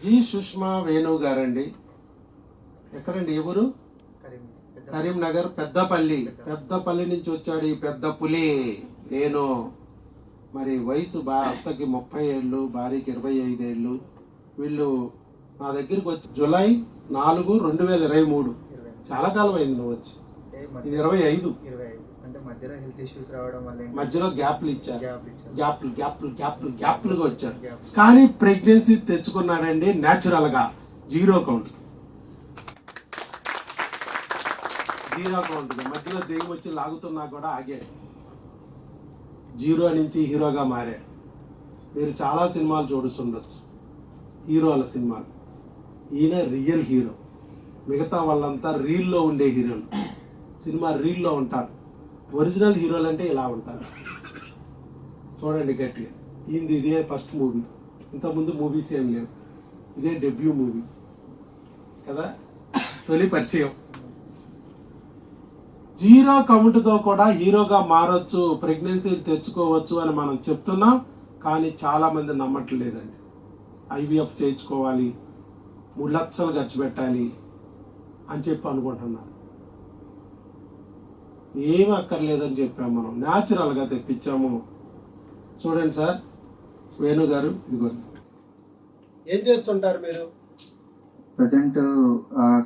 G Sushma Venu గారండి. ఎక్కడండి ఎవరు? కరీంనగర్ పెద్దపల్లి నుంచి వచ్చాడు ఈ పెద్ద పులి. నేను మరి వయసు భర్తకి 30 ఏళ్ళు, భార్యకి 25 ఏళ్ళు. వీళ్ళు నా దగ్గరికి వచ్చి జూలై 4, 2023. చాలా కాలం అయింది నువ్వు వచ్చి. ఇది 25. మధ్యలో గ్యాప్లు ఇచ్చారు, గ్యాప్లుగా వచ్చారు. కానీ ప్రెగ్నెన్సీ తెచ్చుకున్నాడండి న్యాచురల్ గా. జీరో కౌంట్ మధ్యలో దేగి వచ్చి లాగుతున్నా కూడా ఆగాడు. జీరో నుంచి హీరోగా మారాడు. మీరు చాలా సినిమాలు చూడుతుండొచ్చు, హీరోల సినిమాలు. ఈయన రియల్ హీరో. మిగతా వాళ్ళంతా రీల్లో ఉండే హీరోలు. సినిమా రీల్లో ఉంటారు. ఒరిజినల్ హీరోలు అంటే ఇలా ఉంటారు. చూడండి గట్టిగా. ఇదే ఫస్ట్ మూవీ. ఇంతకుముందు మూవీస్ ఏం లేవు. ఇదే డెబ్యూ మూవీ కదా, తొలి పరిచయం. జీరో కౌంట్తో కూడా హీరోగా మారొచ్చు, ప్రెగ్నెన్సీలు తెచ్చుకోవచ్చు అని మనం చెప్తున్నాం. కానీ చాలామంది నమ్మట్లేదండి. IVF చేయించుకోవాలి, 3 లక్షలు ఖర్చు పెట్టాలి అని చెప్పి అనుకుంటున్నారు. ఏమి అక్కర్లేదని చెప్పాము. మనం న్యాచురల్గా తెప్పించాము. చూడండి సార్, వేణు గారు ఇదిగో. ఏం చేస్తుంటారు మీరు? ప్రజెంట్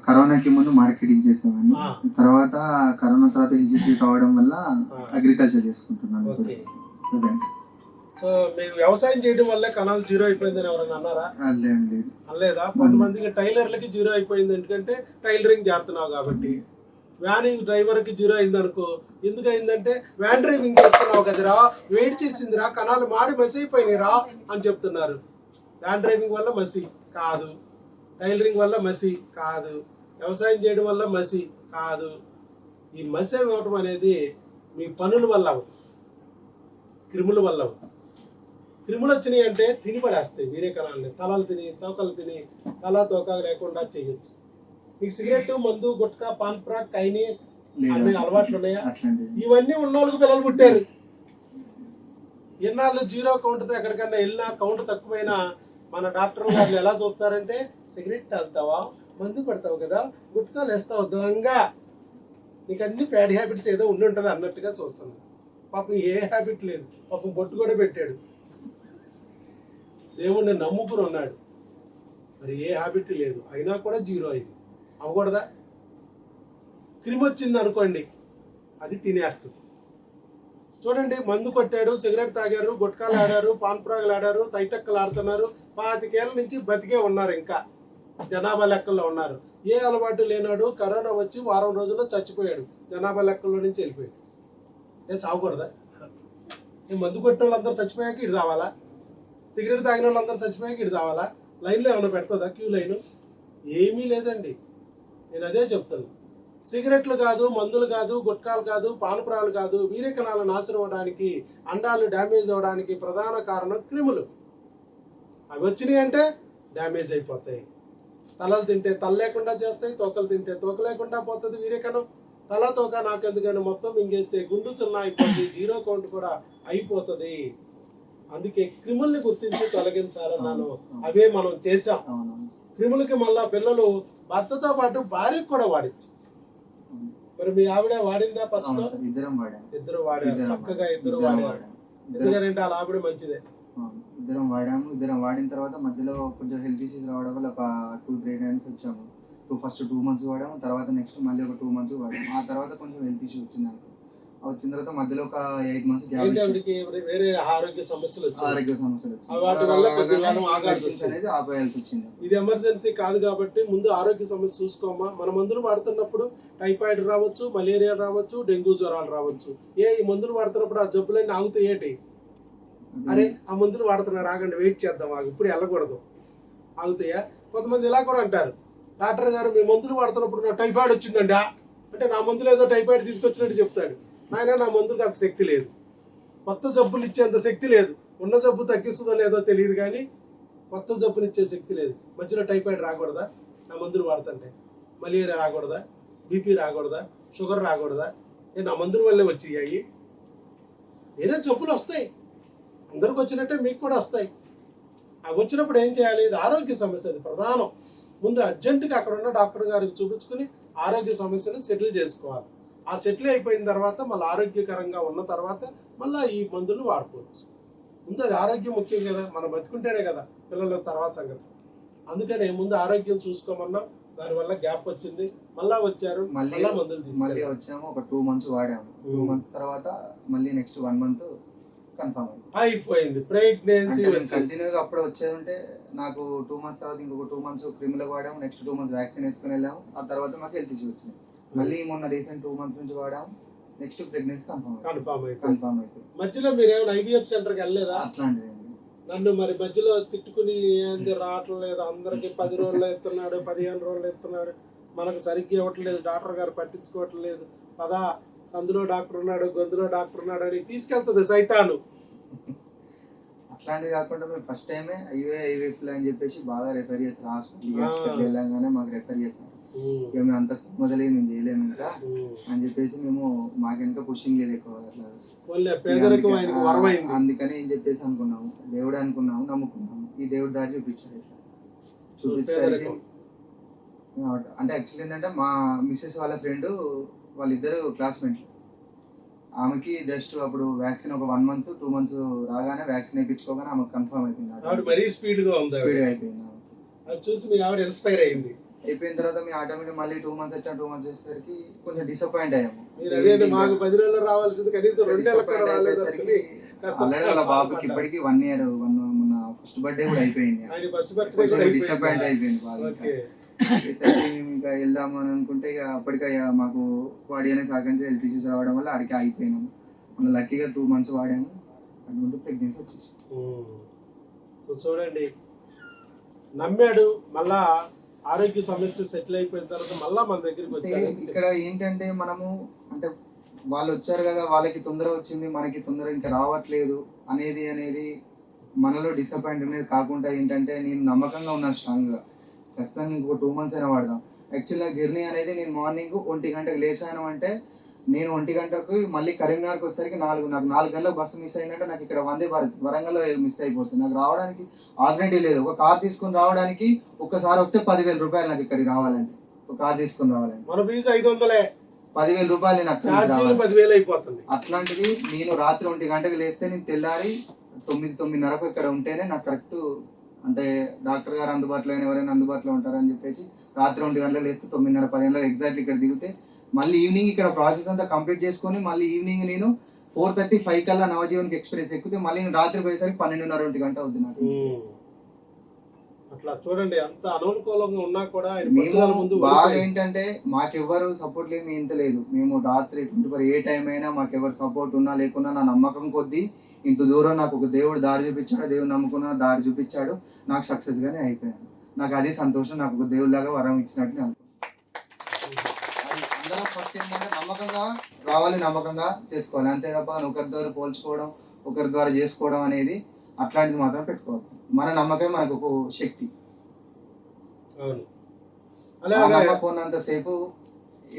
కరోనాకి ముందు మార్కెటింగ్ చేసామని, తర్వాత కరోనా తర్వాత ఈజీ కావడం వల్ల అగ్రికల్చర్ చేసుకుంటున్నాను. సో మీకు వ్యవసాయం చేయడం వల్ల కణాలు జీరో అయిపోయిందని ఎవరైనా అన్నారా? అనలేదా? కొంతమందికి టైలర్లకి జీరో అయిపోయింది, ఎందుకంటే టైలరింగ్ చేస్తున్నావు కాబట్టి. వ్యాన్ డ్రైవర్కి జీరో అయింది అనుకో. ఎందుకు అయిందంటే వ్యాన్ డ్రైవింగ్ చేస్తున్నావు కదరా, వెయిట్ చేసిందిరా, కణాలు మాడి మసి అయిపోయినాయిరా అని చెప్తున్నారు. వ్యాన్ డ్రైవింగ్ వల్ల మసి కాదు, టైలరింగ్ వల్ల మసి కాదు, వ్యవసాయం చేయడం వల్ల మసి కాదు. ఈ మసి ఇవ్వటం అనేది మీ పనుల వల్ల అవ్వదు, క్రిముల వల్ల అవ్వదు. క్రిములు వచ్చినాయి అంటే తిని పడేస్తాయి వేరే కణాలని. తలలు తిని, తోకలు తిని, తల తోక లేకుండా చేయొచ్చు. మీకు సిగరెట్, మందు, గుట్కా, పాన్ ప్రాక్, కైని అన్ని అలవాట్లు ఉన్నాయా? ఇవన్నీ ఉన్నోళ్ళకి పిల్లలు పుట్టారు. ఎన్నాళ్ళు జీరో కౌంట్తో ఎక్కడికన్నా వెళ్ళినా, కౌంట్ తక్కువైనా మన డాక్టర్ గారు ఎలా చూస్తారంటే, సిగరెట్ తాగుతావా, మందు పడతావు కదా, గుట్కాలు వేస్తావు, దొంగ, నీకు అన్ని బ్యాడ్ హ్యాబిట్స్ ఏదో ఉండి ఉంటుంది అన్నట్టుగా చూస్తాను. పాపం ఏ హ్యాబిట్ లేదు, పాపం బొట్టు కూడా పెట్టాడు, దేవుణ్ణి నమ్ముకుని ఉన్నాడు, మరి ఏ హ్యాబిట్ లేదు, అయినా కూడా జీరో అయింది. అవ్వకూడదా? క్రిమి వచ్చింది అనుకోండి, అది తినేస్తుంది. చూడండి, మందు కొట్టాడు, సిగరెట్ తాగారు, గుట్కాలు ఆడారు, పాన్ ప్రాగులు ఆడారు, తైతక్కలు ఆడుతున్నారు, 25 ఏళ్ళ నుంచి బతికే ఉన్నారు, ఇంకా జనాభా లెక్కల్లో ఉన్నారు. ఏ అలవాటు లేనాడు కరోనా వచ్చి వారం రోజుల్లో చచ్చిపోయాడు, జనాభా లెక్కల్లో నుంచి వెళ్ళిపోయాడు. ఏ చావకూడదా? ఈ మందు కొట్టిన వాళ్ళందరూ చచ్చిపోయాక ఇటు చావాలా? సిగరెట్ తాగిన వాళ్ళందరూ చచ్చిపోయాక ఇటు చావాలా? లైన్లో ఏమైనా పెడుతుందా? క్యూ లైను ఏమీ లేదండి. నేను అదే చెప్తాను. సిగరెట్లు కాదు, మందులు కాదు, గుట్కాలు కాదు, పానపురాలు కాదు, వీర్యకణాలు నాశనం అవ్వడానికి, అండాలు డ్యామేజ్ అవ్వడానికి ప్రధాన కారణం క్రిములు. అవి వచ్చినాయి అంటే డ్యామేజ్ అయిపోతాయి. తలలు తింటే తల లేకుండా చేస్తాయి, తోకలు తింటే తోక లేకుండా పోతుంది వీర్యకణం. తల తోక నాకెందుకని మొత్తం మింగేస్తే గుండు 0 అయిపోతుంది, జీరో కౌంట్ కూడా అయిపోతుంది. అందుకే క్రిముల్ని గుర్తించి తొలగించాలన్నాను. అవే మనం చేసాం. క్రిములకి మళ్ళా పిల్లలు భర్తతో పాటు భార్యకు కూడా వాడించు. మరి మీ ఆవిడ వాడిందా? ఫస్ట్ ఇద్దరు వాడారు, చక్కగా ఇద్దరు వాడారు. ఎందుకంటే అలా ఆవిడ మంచిదే. ఇద్దరం వాడిన తర్వాత మధ్యలో కొంచెం హెల్త్ ఇష్యూస్ రావడం వల్ల ఒక 2-3 టైమ్స్ వచ్చాము. ఫస్ట్ 2 months వాడాము, తర్వాత నెక్స్ట్ మళ్ళీ ఒక 2 months వాడాము. ఆ తర్వాత కొంచెం హెల్త్ ఇష్యూ వచ్చింది. వచ్చిన తర్వాత మధ్యలో ఒక 8 months వేరే ఆరోగ్య సమస్యలు అనేది ఆపేయాల్సి వచ్చింది. ఇది ఎమర్జెన్సీ కాదు కాబట్టి ముందు ఆరోగ్య సమస్య చూసుకోమా. మన మందులు వాడుతున్నప్పుడు టైఫాయిడ్ రావచ్చు, మలేరియా రావచ్చు, డెంగ్యూ జ్వరాలు రావచ్చు. ఈ మందులు వాడుతున్నప్పుడు ఆ జబ్బులన్నీ ఆగుతాయి ఏంటి? అరే ఆ మందులు వాడుతున్నారు, ఆగండి, వెయిట్ చేద్దాం, ఇప్పుడు వెళ్ళకూడదు, ఆగుతాయా? కొంతమంది ఇలా కూడా అంటారు, డాక్టర్ గారు మీ మందులు వాడుతున్నప్పుడు నా టైఫాయిడ్ వచ్చిందండి అంటే నా మందులు ఏదో టైఫాయిడ్ తీసుకొచ్చినట్టు చెప్తాడు. నాయన నా మందులకు అంత శక్తి లేదు, కొత్త జబ్బులు ఇచ్చేంత శక్తి లేదు. ఉన్న జబ్బు తగ్గిస్తుందో లేదో తెలియదు కానీ కొత్త జబ్బులు ఇచ్చే శక్తి లేదు. మధ్యలో టైఫాయిడ్ రాకూడదా నా మందులు వాడుతుంటే? మలేరియా రాకూడదా? బీపీ రాకూడదా? షుగర్ రాకూడదా? నా మందుల వల్లే వచ్చాయి. ఏదో జబ్బులు వస్తాయి, అందరికి వచ్చినట్టే మీకు కూడా వస్తాయి. అవి వచ్చినప్పుడు ఏం చేయాలి? ఇది ఆరోగ్య సమస్య, అది ప్రధానం. ముందు అర్జెంటుగా అక్కడ ఉన్న డాక్టర్ గారికి చూపించుకుని ఆరోగ్య సమస్యను సెటిల్ చేసుకోవాలి. ఆ సెటిల్ అయిపోయిన తర్వాత మళ్ళీ ఆరోగ్యకరంగా ఉన్న తర్వాత మళ్ళీ ఈ మందులు వాడుకోవచ్చు. ముందు అది ఆరోగ్యం ముఖ్యం కదా, మనం బతుకుంటేనే కదా పిల్లల తర్వాత సంగతి. అందుకనే ముందు ఆరోగ్యం చూసుకోమన్నాం. దానివల్ల గ్యాప్ వచ్చింది, మళ్ళా వచ్చారు, మళ్ళీ మందులు మళ్ళీ వచ్చాము. ఒక 2 months వాడాము. 2 months తర్వాత మళ్ళీ నెక్స్ట్ 1 month కన్ఫర్మ్ అయిపోయింది. ప్రెగ్నెన్సీ కంటిన్యూగా అప్పుడు వచ్చేది ఉంటే నాకు 2 months తర్వాత ఇంకొక 2 months క్రిములకు వాడాము. నెక్స్ట్ 2 months వ్యాక్సిన్ వేసుకుని వెళ్ళాము. ఆ తర్వాత మాకు హెల్త్ ఇష్యూ వచ్చింది. మళ్ళీ మొన్న రీసెంట్ 2 months నుంచి వాడాము. నెక్స్ట్ ప్రెగ్నెన్సీ కన్ఫర్మ్ అయిపోయింది. మధ్యలో మీరు ఏమైనా IVF సెంటర్కి వెళ్ళలేదా? అట్లాంటిది నన్ను మరి మధ్యలో తిట్టుకుని ఏంది రావట్లేదు, అందరికి 10 రోజులు ఎత్తున్నాడు, 15 రోజులు ఎత్తున్నాడు, మనకు సరిగ్గా ఇవ్వట్లేదు, డాక్టర్ గారు పట్టించుకోవట్లేదు, పదా సందులో డాక్టర్ ఉన్నాడు, గొంతులో డాక్టర్ ఉన్నాడు అని తీసుకెళ్తుంది సైతాను. అట్లాంటివి కాకుండా మేము ఫస్ట్ టైమే IVF అని చెప్పేసి బాగా రెఫర్ చేస్తారు. హాస్పిటల్ వెళ్ళగానే మాకు రెఫర్ చేస్తారు. ఇక మేము అంత మొదలై మేము చేయలేము ఇంకా అని చెప్పేసి మేము మాకెంత పుషింగ్ లేదు ఎక్కువ అట్లా. అందుకని ఏం చెప్పేసి అనుకున్నాము, దేవుడు అనుకున్నాము, నమ్ముకున్నాము. ఈ దేవుడి దారి చూపించారు. ఇట్లా చూపించడానికి అంటే యాక్చువల్లీ ఏంటంటే మా మిస్సెస్ వాళ్ళ ఫ్రెండ్ వాళ్ళిద్దరు క్లాస్మేట్లు. ఆమెకి జస్ట్ అప్పుడు వ్యాక్సిన్ ఒక 1 month 2 months రాగానే వ్యాక్సిన్ వేయించుకోగానే ఆమెకు కన్ఫర్మ్ అయిపోయింది. స్పీడ్ అయిపోయింది. చూసి మీ ఆవిడ ఇన్స్పైర్ అయింది. అయిపోయిన తర్వాత మేము ఆటోమేటిక్ మళ్ళీ 2 months వచ్చాం. 2 months వచ్చేసరికి కొంచెం డిసప్పాయింట్ అయ్యాము. మాకు 10 రోజులు రావాల్సింది కనీసం 2 నెలలకి. ఆల్రెడీ వాళ్ళ బాబుకి ఇప్పటికి 1 year మొన్న ఫస్ట్ బర్త్డే కూడా అయిపోయింది. డిసప్పాయింట్ అయిపోయింది బాగా. మేము ఇంకా వెళ్దాము అని అనుకుంటే ఇక అప్పటికే మాకు బాడీ అనేది సహకరించి హెల్త్ ఇష్యూస్ రావడం వల్ల అడిగి అయిపోయినాము. మన లక్కీగా 2 months వాడాము. అటువంటి ప్రెగ్నెన్సీ వచ్చేసి చూడండి, నమ్మాడు. మళ్ళా ఆరోగ్య సమస్య సెటిల్ అయిపోయిన తర్వాత మళ్ళా మన దగ్గరికి వచ్చారు. ఇక్కడ ఏంటంటే మనము అంటే వాళ్ళు వచ్చారు కదా, వాళ్ళకి తొందర వచ్చింది, మనకి తొందర ఇంకా రావట్లేదు అనేది మనలో డిసప్పాయింట్ అనేది కాకుండా ఏంటంటే నేను నమ్మకంగా ఉన్నాను స్ట్రాంగ్గా. ఖచ్చితంగా ఇంకొక 2 months అయినా వాడదాం. యాక్చువల్ నాకు జర్నీ అనేది నేను మార్నింగ్ 1 గంటకు లేసాను అంటే నేను 1 గంటకు మళ్ళీ కరీంనగర్కి వచ్చేసరికి నాకు 4 గంటలకు బస్సు మిస్ అయిందంటే నాకు ఇక్కడ వందే భారత్ వరంగల్లో మిస్ అయిపోతుంది. నాకు రావడానికి ఆల్టర్నేటివ్ లేదు. ఒక కార్ తీసుకొని రావడానికి ఒక్కసారి వస్తే 10,000 రూపాయలు నాకు ఇక్కడికి రావాలండి. ఒక కార్ తీసుకొని రావాలండి. మన ఫీజు 500, 10,000 రూపాయలు నాకు 10,000 అయిపోతుంది. అట్లాంటిది నేను రాత్రి 1 గంటకు లేస్తే నేను తెల్లారి 9-9:30 ఇక్కడ ఉంటేనే నాకు కరెక్ట్. అంటే డాక్టర్ గారు అందుబాటులో ఎవరైనా అందుబాటులో ఉంటారని చెప్పేసి రాత్రి 1 గంటలకు లేస్తే 9:30-10 ఎగ్జాక్ట్లీ ఇక్కడ దిగితే మళ్ళీ ఈవినింగ్ ఇక్కడ ప్రాసెస్ అంతా కంప్లీట్ చేసుకొని మళ్ళీ ఈవినింగ్ నేను 4:35 కల్లా నవజీవన్కి ఎక్స్ప్రెస్ ఎక్కితే మళ్ళీ నేను రాత్రి పోయేసరికి 12:30-1 గంట అవుతుంది నాకు. అట్లా చూడండి, అంత అననుకూలంగా ఉన్నా కూడా బాగా ఏంటంటే మాకెవ్వరు సపోర్ట్ లేదు, ఇంత లేదు. మేము రాత్రి 24 ఏ టైం అయినా మాకెవరు సపోర్ట్ ఉన్నా లేకున్నా నా నమ్మకం కొద్దీ ఇంత దూరం నాకు ఒక దేవుడు దారి చూపించాడు. దేవుడు నమ్ముకున్న దారి చూపించాడు. నాకు సక్సెస్ గానే అయిపోయాను. నాకు అదే సంతోషం. నాకు ఒక దేవుడిలాగా వరం ఇచ్చినట్టు నేను అందరం ఫస్ట్ ఏంటంటే నమ్మకంగా రావాలి, నమ్మకంగా చేసుకోవాలి. అంతే తప్ప ఒకరి ద్వారా పోల్చుకోవడం, ఒకరి ద్వారా చేసుకోవడం అనేది అట్లాంటిది మాత్రం పెట్టుకోవాలి. మన నమ్మకం మనకు ఒక శక్తి. నమ్మకం ఉన్నంతసేపు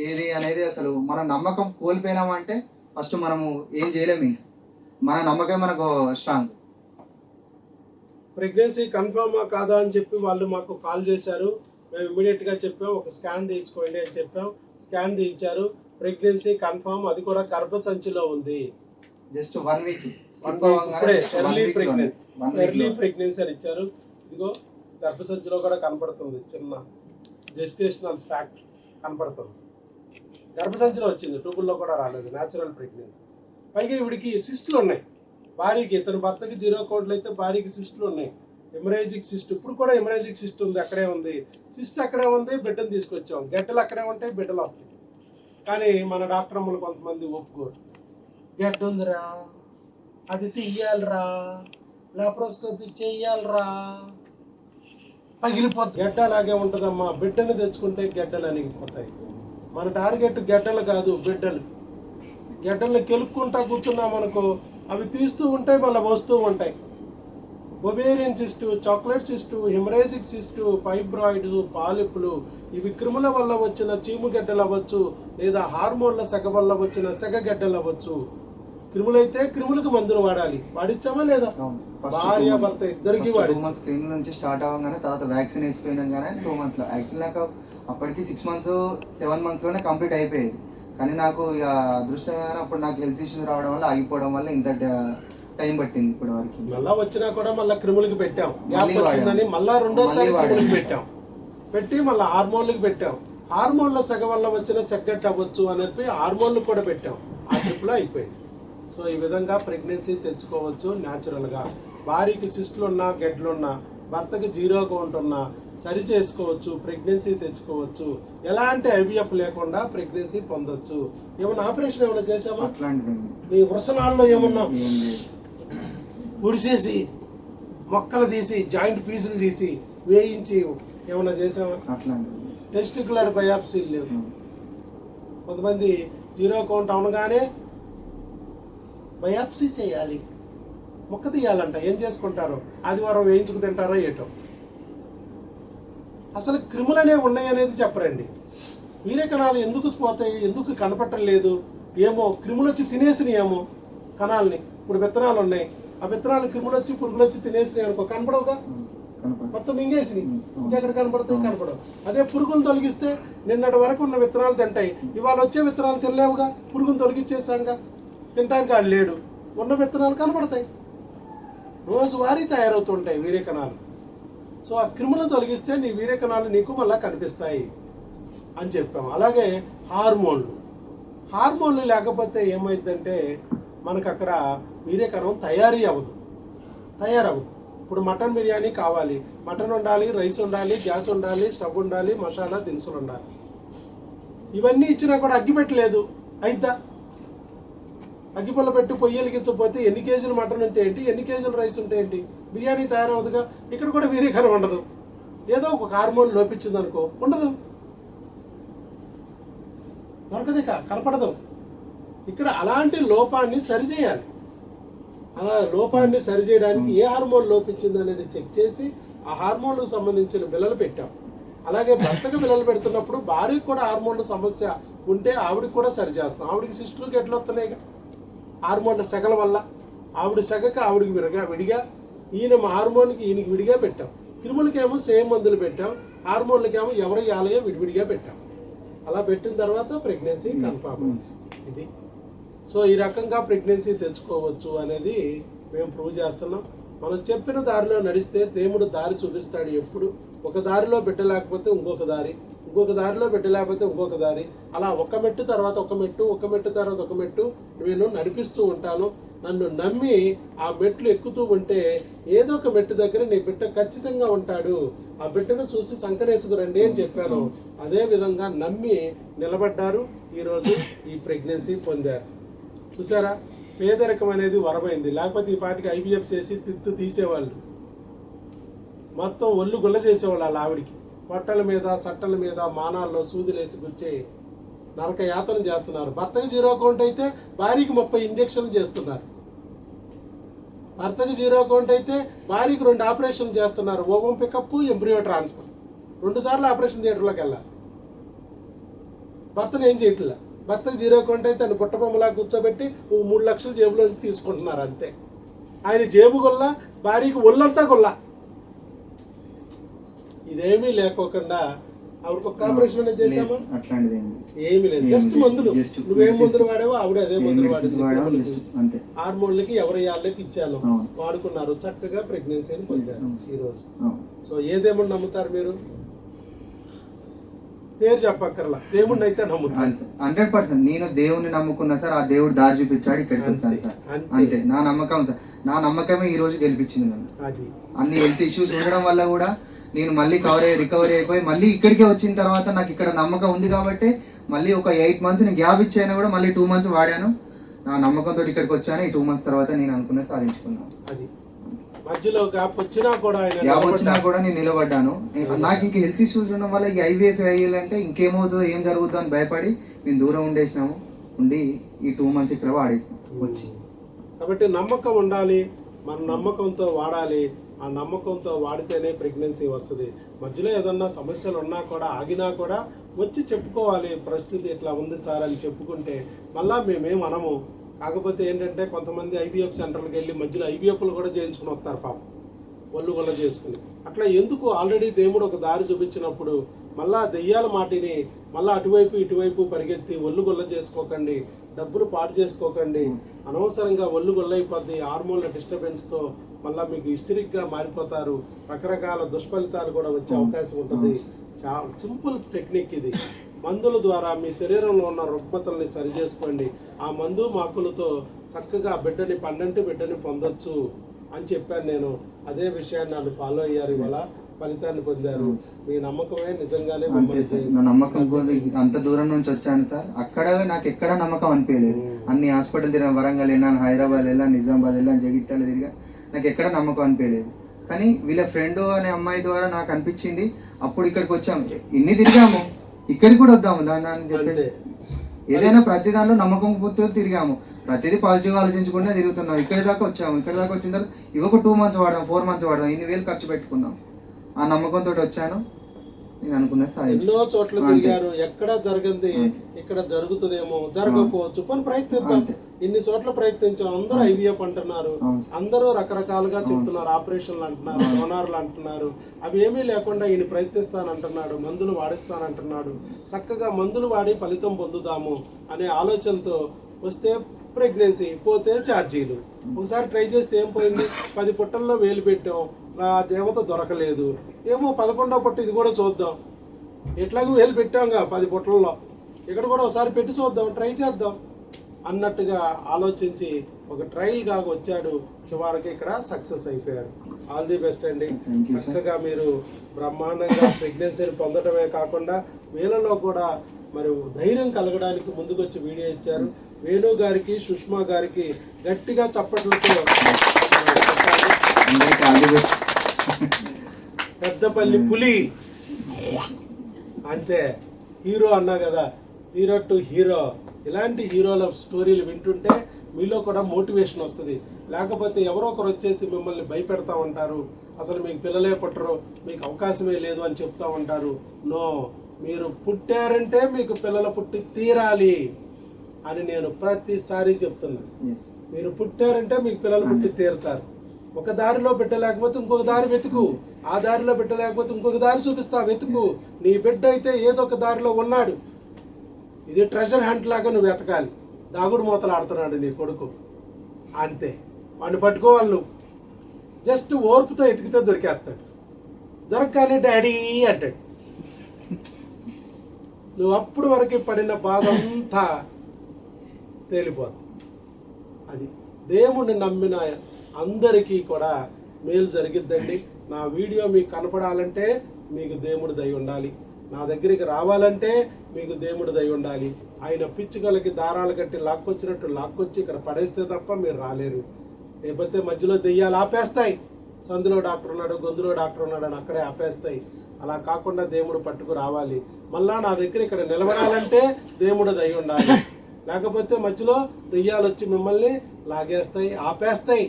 ఏది అనేది అసలు మన నమ్మకం కోల్పోయినామంటే ఫస్ట్ మనము ఏం చేయలేము. ఇంకా మన నమ్మకం మనకు స్ట్రాంగ్. ప్రెగ్నెన్సీ కన్ఫర్మా కాదా అని చెప్పి వాళ్ళు మాకు కాల్ చేశారు. మేము ఇమీడియట్గా చెప్పాం, ఒక స్కాన్ తీయించుకోండి అని చెప్పాం. స్కాన్ తీయించారు. ప్రెగ్నెన్సీ కన్ఫర్మ్, అది కూడా గర్భసంచిలో ఉంది. జస్ట్ 1 week ఎర్లీ ప్రెగ్నెన్సీ అని ఇచ్చారు. ఇదిగో గర్భసంచిలో కూడా కనపడుతుంది, చిన్న జెస్టేషనల్ సాక్ కనపడుతుంది. గర్భసంచిలో వచ్చింది, ట్యూబుల్లో కూడా రాలేదు. Natural pregnancy. పైగా ఇవిడికి సిస్టులు ఉన్నాయి. భార్యకి, ఇతని భర్తకి 0 కోడ్లు అయితే భార్యకి సిస్టులు ఉన్నాయి. ఎమరేజిక్ సిస్ట్, ఇప్పుడు కూడా ఎమరేజిక్ సిస్ట్ ఉంది, అక్కడే ఉంది. సిస్ట్ అక్కడే ఉంది, బిడ్డను తీసుకొచ్చాం. గడ్డలు అక్కడే ఉంటాయి, బిడ్డలు వస్తాయి. కానీ మన డాక్టర్ అమ్మలు కొంతమంది ఒప్పుకోరు. గడ్డ ఉందిరా, అది తీయాలరా, లాప్రోస్కోపీ చెయ్యాలరా, పగిలిపోతుంది. గడ్డ అలాగే ఉంటుందమ్మా. బిడ్డను తెచ్చుకుంటే గడ్డలు అణిగిపోతాయి. మన టార్గెట్ గడ్డలు కాదు, బిడ్డలు. గడ్డల్ని కెలుక్కుంటా కూర్చున్నాం అనుకో, అవి తీస్తూ ఉంటాయి, మళ్ళీ వస్తూ ఉంటాయి. Ovarian cyst, chocolate cyst, hemorrhagic cyst, fibroids, పాలిపులు, ఇవి క్రిముల వల్ల వచ్చిన చీము గడ్డలు అవ్వచ్చు, లేదా హార్మోన్ల సెగ వల్ల వచ్చిన సెగ గడ్డలు అవ్వచ్చు. క్రిములు అయితే క్రిములకు మందులు వాడాలి. వాడిచ్చామా లేదా? భార్య భర్త ఇద్దరికి వాడి 2 months క్రిముల నుంచి స్టార్ట్ అవ్వగానే తర్వాత వ్యాక్సిన్ వేసిపోయినాగానే 2 months లో యాక్చువల్ నాకు అప్పటికి 6 months 7 months లోనే కంప్లీట్ అయిపోయేది. కానీ నాకు ఇక అదృష్టమైన అప్పుడు నాకు హెల్త్ ఇష్యూస్ రావడం వల్ల ఆగిపోవడం వల్ల ఇంత టైం పట్టింది ఇప్పటి వరకు. మళ్ళా వచ్చినా కూడా మళ్ళీ క్రిములకి పెట్టాం, గ్యాప్ వచ్చిందని మళ్ళా రెండోసారి క్రిములకి పెట్టాం, పెట్టి మళ్ళీ హార్మోన్లకి పెట్టాం. హార్మోన్ల సెగ వల్ల వచ్చిన సెగ్గట్ అవ్వచ్చు అని చెప్పి హార్మోన్లు కూడా పెట్టాం. ఆ ట్రిప్లో అయిపోయింది. సో ఈ విధంగా ప్రెగ్నెన్సీ తెచ్చుకోవచ్చు న్యాచురల్గా. భార్యకి సిస్టులు ఉన్నా గెడ్లు ఉన్నా, భర్తకి జీరో కౌంట్ ఉన్నా సరి చేసుకోవచ్చు, ప్రెగ్నెన్సీ తెచ్చుకోవచ్చు. ఎలాంటి ఐవీఎఫ్ లేకుండా ప్రెగ్నెన్సీ పొందొచ్చు. ఏమన్నా ఆపరేషన్ ఏమైనా చేసామా? నీ వృషణాల్లో ఏమన్నా ఉడిసేసి మొక్కలు తీసి జాయింట్ పీసులు తీసి వేయించి ఏమన్నా చేసామా? టెస్టికులర్ బయాప్సీలు లేవు. కొంతమంది జీరో కౌంట్ అవనగానే బయాప్సీ చేయాలి, మొక్క తీయాలంట. ఏం చేసుకుంటారో ఆదివారం వేయించుకు తింటారో ఏటో. అసలు క్రిములు అనేవి ఉన్నాయనేది చెప్పరండి. వీరే కణాలు ఎందుకు పోతాయి, ఎందుకు కనపడటం లేదు ఏమో. క్రిములు వచ్చి తినేసినాయి ఏమో కణాలని. ఇప్పుడు విత్తనాలు ఉన్నాయి, ఆ విత్తనాలు క్రిములు వచ్చి పురుగులు వచ్చి తినేసినాయి అనుకో, కనపడవుగా, మొత్తం మింగేసినాయి. ఇంకెక్కడ కనపడతాయి? కనపడవు. అదే పురుగును తొలగిస్తే నిన్నటి వరకు ఉన్న విత్తనాలు తింటాయి, ఇవాళ వచ్చే విత్తనాలు తినలేవుగా, పురుగును తొలగించేసాంగా, తినడానికి వాళ్ళు లేడు, ఉన్న విత్తనాలు కనపడతాయి. రోజువారీ తయారవుతుంటాయి వీర్యకణాలు. సో ఆ క్రిములను తొలగిస్తే నీ వీర్యకణాలు నీకు మళ్ళీ కనిపిస్తాయి అని చెప్పాము. అలాగే హార్మోన్లు లేకపోతే ఏమైందంటే మనకు అక్కడ వీర్యకణం తయారవ్వదు. ఇప్పుడు మటన్ బిర్యానీ కావాలి, మటన్ ఉండాలి, రైస్ ఉండాలి, గ్యాస్ ఉండాలి, స్టవ్ ఉండాలి, మసాలా దినుసులు ఉండాలి. ఇవన్నీ ఇచ్చినా కూడా అగ్గి పెట్టలేదు అయిద్దా? అగ్గిపుల్ల పెట్టి పొయ్యి వెలిగించకపోతే ఎన్ని కేజీలు మటన్ ఉంటే ఏంటి, ఎన్ని కేజీలు రైస్ ఉంటే ఏంటి, బిర్యానీ తయారవదుగా. ఇక్కడ కూడా వీర్యకణం ఉండదు. ఏదో ఒక హార్మోన్ లోపించింది అనుకో, ఉండదు, దొరకదు, కనపడదు. ఇక్కడ అలాంటి లోపాన్ని సరిచేయాలి. అలా లోపాన్ని సరిచేయడానికి ఏ హార్మోన్ లోపించింది అనేది చెక్ చేసి ఆ హార్మోన్లకు సంబంధించిన బిళ్ళలు పెట్టాం. అలాగే భర్తకు బిళ్ళలు పెడుతున్నప్పుడు భార్యకు కూడా హార్మోన్ల సమస్య ఉంటే ఆవిడకి కూడా సరి చేస్తాం. ఆవిడికి సిస్టులు ఎట్లా వస్తున్నాయి హార్మోన్ల సెగల వల్ల. ఆవిడ సెగక ఆవిడికి విడిగా, ఈయన హార్మోన్కి ఈయనకి విడిగా పెట్టాం. క్రిములకేమో సేమ్ మందులు పెట్టాం, హార్మోన్లకేమో ఎవరి ఆలయో విడివిడిగా పెట్టాం. అలా పెట్టిన తర్వాత ప్రెగ్నెన్సీ కన్ఫర్మ్ ఇది. సో ఈ రకంగా ప్రెగ్నెన్సీ తెచ్చుకోవచ్చు అనేది మేము ప్రూవ్ చేస్తున్నాం. మనం చెప్పిన దారిలో నడిస్తే దేవుడు దారి చూపిస్తాడు ఎప్పుడు. ఒక దారిలో బిడ్డ లేకపోతే ఇంకొక దారి, ఇంకొక దారిలో బిడ్డ లేకపోతే ఇంకొక దారి, అలా ఒక మెట్టు తర్వాత ఒక మెట్టు, ఒక మెట్టు తర్వాత ఒక మెట్టు నేను నడిపిస్తూ ఉంటాను. నన్ను నమ్మి ఆ మెట్లు ఎక్కుతూ ఉంటే ఏదో ఒక మెట్టు దగ్గర నీ బిడ్డ ఖచ్చితంగా ఉంటాడు. ఆ బిడ్డను చూసి సంకరేసుకురండి అని చెప్పాను. అదే విధంగా నమ్మి నిలబడ్డారు, ఈరోజు ఈ ప్రెగ్నెన్సీ పొందారు. చూసారా, పేదరికం అనేది వరమైంది. లేకపోతే ఈ పాటికి ఐవీఎఫ్ చేసి తిత్తు తీసేవాళ్ళు, మొత్తం ఒళ్ళు గుల్ల చేసేవాళ్ళు. వాళ్ళ ఆవిడికి పొట్టల మీద సట్టల మీద మానాల్లో సూదులేసి గుచ్చే నరక యాతన చేస్తున్నారు. భర్తకి జీరో కౌంట్ అయితే భార్యకి 30 ఇంజక్షన్లు చేస్తున్నారు. భర్తకి జీరో కౌంట్ అయితే భార్యకి 2 ఆపరేషన్లు చేస్తున్నారు. ఓవం పికప్, ఎంబ్రియో ట్రాన్స్ఫర్, 2 సార్లు ఆపరేషన్ థియేటర్లోకి వెళ్ళాలి. భర్తను ఏం చేయట్లే. భర్తకు జీరో కౌంట్ అయితే తను పుట్టబొమ్మలా కూర్చోబెట్టి 3 లక్షలు జేబులోంచి తీసుకుంటున్నారు అంతే. ఆయన జేబు గొల్ల, భార్యకి ఒళ్ళంతా గొల్ల. ఇదేమీ లేకోకుండా ఆవిడకి ఒక ఆపరేషన్ చేసామా? ఏమీ లేదు, జస్ట్ మందులు. నువ్వేం మందులు వాడావో ఆవిడ అదే మందులు వాడేది. హార్మోన్లకి ఎవరి వాళ్ళకి ఇచ్చాను, వాడుకున్నారు, చక్కగా ప్రెగ్నెన్సీని పొందారు ఈరోజు. సో ఏదేమో నమ్ముతారు మీరు? పేరు చెప్పక్కర్లా, దేవుడిని అయితే నమ్ముతాను 100%. నేను దేవుడిని నమ్ముకున్నా సార్, ఆ దేవుడు దారి చూపించాడు, ఇక్కడికి వచ్చాను సార్, అంతే. నా నమ్మకం సార్, నా నమ్మకమే ఈ రోజు గెలిపించింది నన్ను. అన్ని హెల్త్ ఇష్యూస్ ఉండడం వల్ల కూడా నేను మళ్ళీ రికవరీ అయిపోయి మళ్ళీ ఇక్కడికే వచ్చిన తర్వాత నాకు ఇక్కడ నమ్మకం ఉంది కాబట్టి మళ్ళీ ఒక 8 months నేను గ్యాప్ ఇచ్చాను కూడా మళ్ళీ 2 months వాడాను. నా నమ్మకంతో ఇక్కడికి వచ్చాను. ఈ 2 months తర్వాత నేను అనుకున్నా సాధించుకున్నాను. మధ్యలో గ్యాప్ వచ్చినా కూడా నేను నిలబడ్డాను. నాకు ఇంక హెల్త్ ఇష్యూస్ ఉండడం వల్ల ఈ ఐవీఎఫ్ అయ్యాలంటే ఇంకేమవుతుందో ఏం జరుగుతుందో అని భయపడి మేము దూరం ఉండి ఈ 2 months ఇక్కడ వాడేసాం వచ్చి. కాబట్టి నమ్మకం ఉండాలి, మన నమ్మకంతో వాడాలి. ఆ నమ్మకంతో వాడితేనే ప్రెగ్నెన్సీ వస్తుంది. మధ్యలో ఏదన్నా సమస్యలు ఉన్నా కూడా ఆగినా కూడా వచ్చి చెప్పుకోవాలి, పరిస్థితి ఇట్లా ఉంది సార్ అని చెప్పుకుంటే మళ్ళా మేమేమనము. కాకపోతే ఏంటంటే కొంతమంది ఐవీఎఫ్ సెంటర్లకు వెళ్ళి మధ్యలో ఐవీఎఫ్లు కూడా చేయించుకుని వస్తారు పాపం, ఒళ్ళు గొల్ల చేసుకుని. అట్లా ఎందుకు? ఆల్రెడీ దేవుడు ఒక దారి చూపించినప్పుడు మళ్ళా దెయ్యాల మాటిని మళ్ళీ అటువైపు ఇటువైపు పరిగెత్తి ఒళ్ళు గొల్ల చేసుకోకండి, డబ్బులు పాడు చేసుకోకండి. అనవసరంగా ఒళ్ళు గొల్ల అయిపోద్ది, హార్మోన్ల డిస్టర్బెన్స్తో మళ్ళీ మీకు హిస్టరిక్గా మారిపోతారు, రకరకాల దుష్ఫలితాలు కూడా వచ్చే అవకాశం ఉంటుంది. చాలా సింపుల్ టెక్నిక్ ఇది. మందుల ద్వారా మీ శరీరంలో ఉన్న రుగ్మతల్ని సరి చేసుకోండి. ఆ మందు మాకులతో చక్కగా బిడ్డని బిడ్డని పొందొచ్చు అని చెప్పాను నేను. అదే విషయాన్ని నన్ను ఫాలో అయ్యారు, ఇవాళ ఫలితాన్ని పొందారు. మీ నమ్మకమే నిజంగానే నా నమ్మకం కొద్ది అంత దూరం నుంచి వచ్చాను సార్. అక్కడ నాకు ఎక్కడ నమ్మకం అనిపించలేదు. అన్ని హాస్పిటల్ తిరిగా, వరంగల్ వెళ్ళాను, హైదరాబాద్ వెళ్ళాను, నిజామాబాద్ వెళ్ళాను, జగిత్యాల తిరిగా, నాకు ఎక్కడ నమ్మకం అనిపించలేదు. కానీ వీళ్ళ ఫ్రెండ్ అనే అమ్మాయి ద్వారా నాకు అనిపించింది. అప్పుడు ఇక్కడికి వచ్చాము, ఇన్ని తిరిగాము, ఇక్కడికి కూడా వద్దాము దాన్ని అని చెప్పేసి. ఏదైనా ప్రతి దానిలో నమ్మకం పోతే తిరిగాము, ప్రతిదీ పాజిటివ్గా ఆలోచించకుండా తిరుగుతున్నాం. ఇక్కడి దాకా వచ్చాము, ఇక్కడి దాకా వచ్చిన తర్వాత ఇవొక 2 months వాడదాం, 4 months వాడదాం, ఇన్ని వేలు ఖర్చు పెట్టుకుందాం, ఆ నమ్మకంతో వచ్చాను. నేను అనుకున్న ఎన్నో చోట్ల తిరిగారు, ఎక్కడ జరగంది ఇక్కడ జరుగుతుందేమో, జరగకపోవచ్చు, కొన్ని ప్రయత్నిద్దాం. ఇన్ని చోట్ల ప్రయత్నించాం, అందరూ ఐవీఎఫ్ అంటున్నారు, అందరూ రకరకాలుగా చెప్తున్నారు, ఆపరేషన్లు అంటున్నారు, డోనార్లు అంటున్నారు. అవి ఏమీ లేకుండా ఈయన ప్రయత్నిస్తానంటున్నాడు, మందులు వాడిస్తానంటున్నాడు. చక్కగా మందులు వాడి ఫలితం పొందుదాము అనే ఆలోచనతో వస్తే ప్రెగ్నెన్సీ, పోతే ఛార్జీలు. ఒకసారి ట్రై చేస్తే ఏం పోయింది, 10 పుట్టల్లో వేలు పెట్టాం, ఆ దేవత దొరకలేదు. ఏమో 11వ పుట్ట ఇది కూడా చూద్దాం, ఎట్లాగూ వేలు పెట్టాంగా 10 పుట్టల్లో, ఇక్కడ కూడా ఒకసారి పెట్టి చూద్దాం, ట్రై చేద్దాం అన్నట్టుగా ఆలోచించి ఒక ట్రయల్ గా వచ్చాడు. చివరికి ఇక్కడ సక్సెస్ అయిపోయారు. ఆల్ ది బెస్ట్ అండి. చక్కగా మీరు బ్రహ్మాండంగా ప్రెగ్నెన్సీని పొందడమే కాకుండా వీళ్ళలో కూడా మరి ధైర్యం కలగడానికి ముందుకొచ్చి వీడియో ఇచ్చారు. వేణు గారికి, సుష్మా గారికి గట్టిగా చప్పట్లతో పెద్దపల్లి పులి అంతే. హీరో అన్నా కదా, 0 to హీరో. ఇలాంటి హీరోల స్టోరీలు వింటుంటే మీలో కూడా మోటివేషన్ వస్తుంది. లేకపోతే ఎవరో ఒకరు వచ్చేసి మిమ్మల్ని భయపెడతా ఉంటారు, అసలు మీకు పిల్లలే పుట్టరు, మీకు అవకాశమే లేదు అని చెప్తా ఉంటారు. నో, మీరు పుట్టారంటే మీకు పిల్లలు పుట్టి తీరాలి అని నేను ప్రతిసారి చెప్తున్నాను. మీరు పుట్టారంటే మీకు పిల్లలు పుట్టి తీరుతారు. ఒక దారిలో పెట్టలేకపోతే ఇంకొక దారి వెతుకు, ఆ దారిలో పెట్టలేకపోతే ఇంకొక దారి చూపిస్తా, వెతుకు. నీ బిడ్డ అయితే ఏదో ఒక దారిలో ఉన్నాడు. ఇది ట్రెజర్ హంట్ లాగా నువ్వు వెతకాలి. దాగుడు మూతలు ఆడుతున్నాడు నీ కొడుకు, అంతే. వాడిని పట్టుకోవాలి నువ్వు. జస్ట్ ఓర్పుతో ఎతికితే దొరికేస్తాడు. దొరకగానే డాడీ అంటాడు. నువ్వు అప్పుడు వరకు పడిన బాధ అంతా తేలిపోదు. అది దేవుణ్ణి నమ్మిన అందరికీ కూడా మేలు జరిగిద్దండి. నా వీడియో మీకు కనపడాలంటే మీకు దేవుడి దయ ఉండాలి, నా దగ్గరికి రావాలంటే మీకు దేవుడి దయ ఉండాలి. ఆయన పిచ్చుకలకి దారాలు కట్టి లాక్కొచ్చినట్టు లాక్కొచ్చి ఇక్కడ పడేస్తే తప్ప మీరు రాలేరు. లేకపోతే మధ్యలో దెయ్యాలు ఆపేస్తాయి. సందులో డాక్టర్ ఉన్నాడు, గొంతులో డాక్టర్ ఉన్నాడు అని అక్కడే ఆపేస్తాయి. అలా కాకుండా దేవుడు పట్టుకు రావాలి. మళ్ళా నా దగ్గర ఇక్కడ నిలబడాలంటే దేవుడు దయ ఉండాలి. లేకపోతే మధ్యలో దెయ్యాలు వచ్చి మిమ్మల్ని లాగేస్తాయి, ఆపేస్తాయి.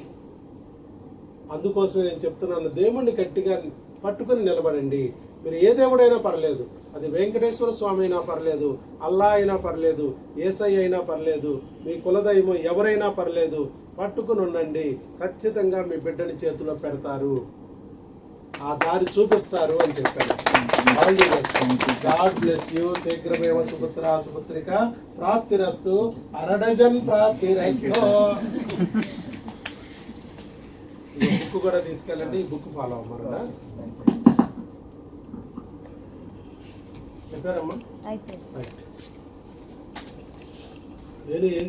అందుకోసమే నేను చెప్తున్నాను, దేవుణ్ణి గట్టిగా పట్టుకుని నిలబడండి. మీరు ఏ దేవుడైనా పర్లేదు, అది వెంకటేశ్వర స్వామి అయినా పర్లేదు, అల్లా అయినా పర్లేదు, ఏసై అయినా పర్లేదు, మీ కులదైవం ఎవరైనా పర్లేదు, పట్టుకుని ఉండండి. ఖచ్చితంగా మీ బిడ్డని చేతిలో పెడతారు, ఆ దారి చూపిస్తారు అని చెప్పాను. God bless you. శీఘ్రమేవ సుపుత్ర సుపుత్రిక ప్రాప్తిరస్తు. అరడజన్ ప్రాప్తిరస్తు. ఈ బుక్ కూడా తీసుకెళ్ళండి, ఈ బుక్ ఫాలో అవ్వమన్నా. చెప్పారమ్మా? నేను ఏం